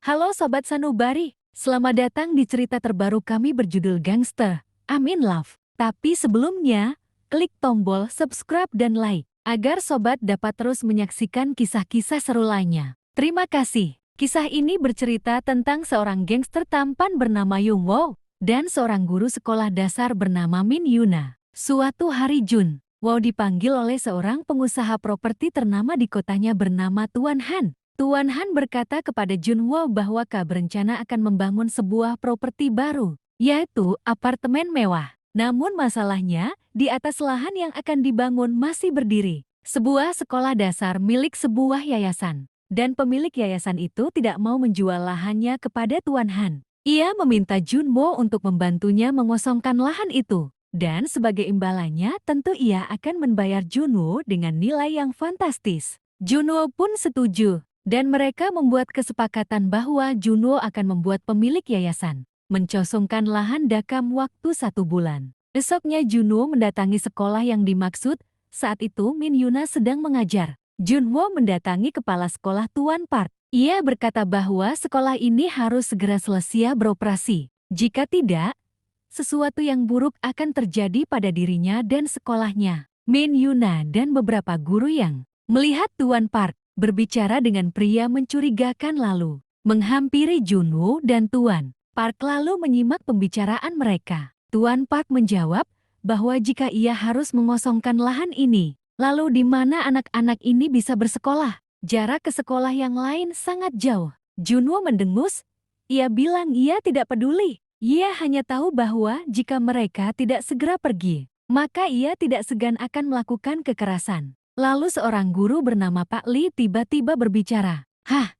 Halo Sobat Sanubari, selamat datang di cerita terbaru kami berjudul Gangster, I'm in Love. Tapi sebelumnya, klik tombol subscribe dan like, agar Sobat dapat terus menyaksikan kisah-kisah seru lainnya. Terima kasih. Kisah ini bercerita tentang seorang gangster tampan bernama Yung Woo, dan seorang guru sekolah dasar bernama Min Yuna. Suatu hari Jun Woo dipanggil oleh seorang pengusaha properti ternama di kotanya bernama Tuan Han. Tuan Han berkata kepada Jun Woo bahwa Ka berencana akan membangun sebuah properti baru, yaitu apartemen mewah. Namun masalahnya, di atas lahan yang akan dibangun masih berdiri sebuah sekolah dasar milik sebuah yayasan. Dan pemilik yayasan itu tidak mau menjual lahannya kepada Tuan Han. Ia meminta Jun Woo untuk membantunya mengosongkan lahan itu. Dan sebagai imbalannya tentu ia akan membayar Jun Woo dengan nilai yang fantastis. Jun Woo pun setuju. Dan mereka membuat kesepakatan bahwa Jun Woo akan membuat pemilik yayasan mencosongkan lahan dalam waktu 1 bulan. Esoknya Jun Woo mendatangi sekolah yang dimaksud. Saat itu Min Yuna sedang mengajar. Jun Woo mendatangi kepala sekolah Tuan Park. Ia berkata bahwa sekolah ini harus segera selesai beroperasi. Jika tidak, sesuatu yang buruk akan terjadi pada dirinya dan sekolahnya. Min Yuna dan beberapa guru yang melihat Tuan Park berbicara dengan pria mencurigakan lalu menghampiri Jun Woo dan Tuan Park lalu menyimak pembicaraan mereka. Tuan Park menjawab bahwa jika ia harus mengosongkan lahan ini, lalu di mana anak-anak ini bisa bersekolah? Jarak ke sekolah yang lain sangat jauh. Jun Woo mendengus. Ia bilang ia tidak peduli. Ia hanya tahu bahwa jika mereka tidak segera pergi, maka ia tidak segan akan melakukan kekerasan. Lalu seorang guru bernama Pak Lee tiba-tiba berbicara. Hah?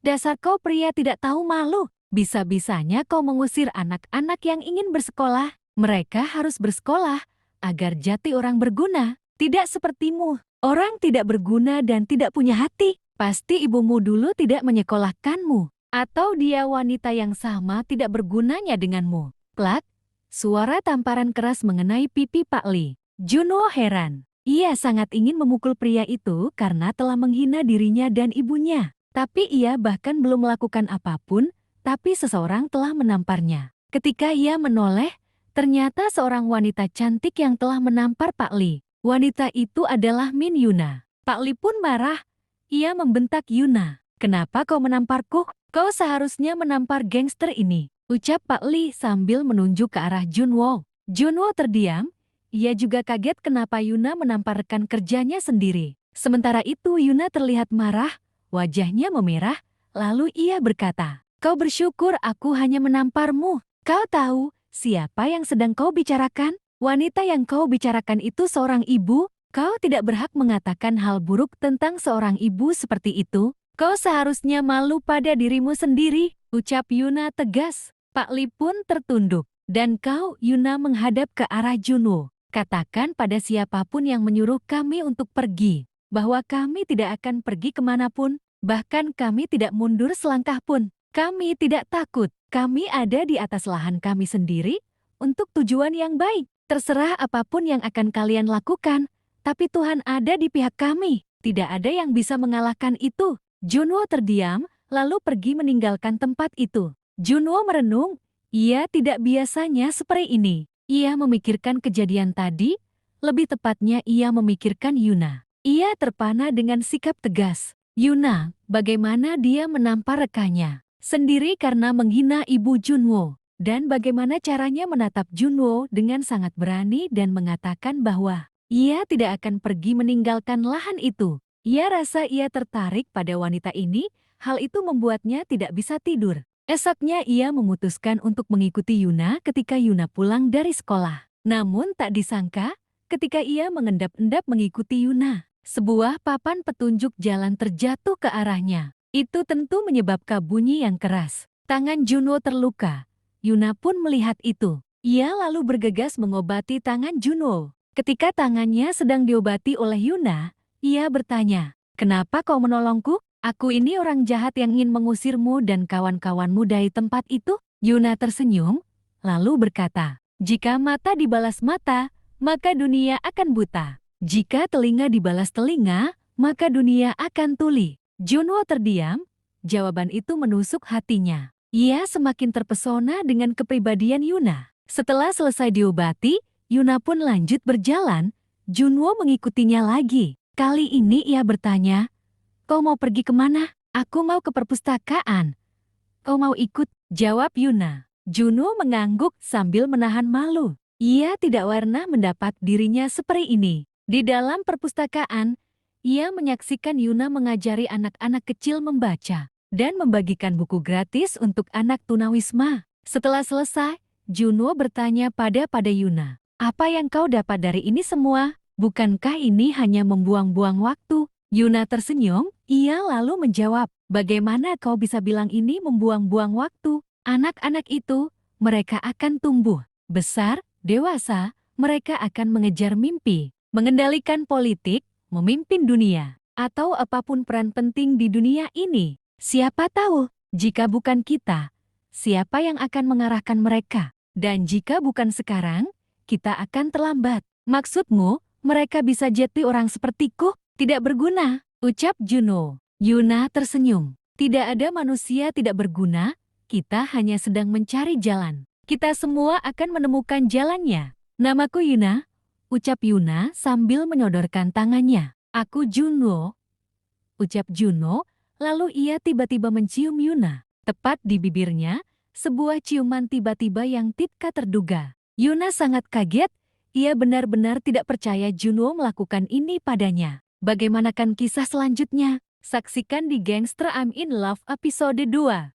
Dasar kau pria tidak tahu malu. Bisa-bisanya kau mengusir anak-anak yang ingin bersekolah. Mereka harus bersekolah agar jati orang berguna. Tidak sepertimu. Orang tidak berguna dan tidak punya hati. Pasti ibumu dulu tidak menyekolahkanmu. Atau dia wanita yang sama tidak bergunanya denganmu. Plak. Suara tamparan keras mengenai pipi Pak Lee. Jun Woo heran. Ia sangat ingin memukul pria itu karena telah menghina dirinya dan ibunya. Tapi ia bahkan belum melakukan apapun, tapi seseorang telah menamparnya. Ketika ia menoleh, ternyata seorang wanita cantik yang telah menampar Pak Lee. Wanita itu adalah Min Yuna. Pak Lee pun marah. Ia membentak Yuna. Kenapa kau menamparku? Kau seharusnya menampar gangster ini, ucap Pak Lee sambil menunjuk ke arah Jun Woo. Jun Woo terdiam. Ia juga kaget kenapa Yuna menampar rekan kerjanya sendiri. Sementara itu Yuna terlihat marah, wajahnya memerah, lalu ia berkata, kau bersyukur aku hanya menamparmu. Kau tahu siapa yang sedang kau bicarakan? Wanita yang kau bicarakan itu seorang ibu. Kau tidak berhak mengatakan hal buruk tentang seorang ibu seperti itu. Kau seharusnya malu pada dirimu sendiri, ucap Yuna tegas. Pak Lee pun tertunduk. Dan kau, Yuna menghadap ke arah Jun Woo. Katakan pada siapapun yang menyuruh kami untuk pergi, bahwa kami tidak akan pergi kemanapun, bahkan kami tidak mundur selangkah pun. Kami tidak takut, kami ada di atas lahan kami sendiri, untuk tujuan yang baik. Terserah apapun yang akan kalian lakukan, tapi Tuhan ada di pihak kami. Tidak ada yang bisa mengalahkan itu. Jun Woo terdiam, lalu pergi meninggalkan tempat itu. Jun Woo merenung, ia tidak biasanya seperti ini. Ia memikirkan kejadian tadi, lebih tepatnya ia memikirkan Yuna. Ia terpana dengan sikap tegas. Yuna, bagaimana dia menampar rekannya sendiri karena menghina ibu Jun Woo. Dan bagaimana caranya menatap Jun Woo dengan sangat berani dan mengatakan bahwa ia tidak akan pergi meninggalkan lahan itu. Ia rasa ia tertarik pada wanita ini, hal itu membuatnya tidak bisa tidur. Esoknya ia memutuskan untuk mengikuti Yuna ketika Yuna pulang dari sekolah. Namun tak disangka, ketika ia mengendap-endap mengikuti Yuna, sebuah papan petunjuk jalan terjatuh ke arahnya. Itu tentu menyebabkan bunyi yang keras. Tangan Jun Woo terluka. Yuna pun melihat itu. Ia lalu bergegas mengobati tangan Jun Woo. Ketika tangannya sedang diobati oleh Yuna, ia bertanya, "Kenapa kau menolongku? Aku ini orang jahat yang ingin mengusirmu dan kawan-kawanmu dari tempat itu." Yuna tersenyum, lalu berkata, "Jika mata dibalas mata, maka dunia akan buta. Jika telinga dibalas telinga, maka dunia akan tuli." Jun Woo terdiam, Jawaban itu menusuk hatinya. Ia semakin terpesona dengan kepribadian Yuna. Setelah selesai diobati, Yuna pun lanjut berjalan. Junwo mengikutinya lagi. Kali ini ia bertanya, "Kau mau pergi kemana?" "Aku mau ke perpustakaan." "Kau mau ikut?" jawab Yuna. Junwo mengangguk sambil menahan malu. Ia tidak pernah mendapat dirinya seperti ini. Di dalam perpustakaan, ia menyaksikan Yuna mengajari anak-anak kecil membaca dan membagikan buku gratis untuk anak tunawisma. Setelah selesai, Junwo bertanya pada Yuna, "Apa yang kau dapat dari ini semua? Bukankah ini hanya membuang-buang waktu?" Yuna tersenyum, ia lalu menjawab, "Bagaimana kau bisa bilang ini membuang-buang waktu? Anak-anak itu, mereka akan tumbuh besar, dewasa, mereka akan mengejar mimpi, mengendalikan politik, memimpin dunia, atau apapun peran penting di dunia ini. Siapa tahu, jika bukan kita, siapa yang akan mengarahkan mereka? Dan jika bukan sekarang, kita akan terlambat." "Maksudmu, mereka bisa jadi orang sepertiku? Tidak berguna," ucap Junwo. Yuna tersenyum. "Tidak ada manusia tidak berguna, kita hanya sedang mencari jalan. Kita semua akan menemukan jalannya." "Namaku Yuna," ucap Yuna sambil menyodorkan tangannya. "Aku Junwo," ucap Junwo, lalu ia tiba-tiba mencium Yuna. Tepat di bibirnya, sebuah ciuman tiba-tiba yang tidak terduga. Yuna sangat kaget, ia benar-benar tidak percaya Junwo melakukan ini padanya. Bagaimanakah kisah selanjutnya? Saksikan di Gangster I'm in Love episode 2.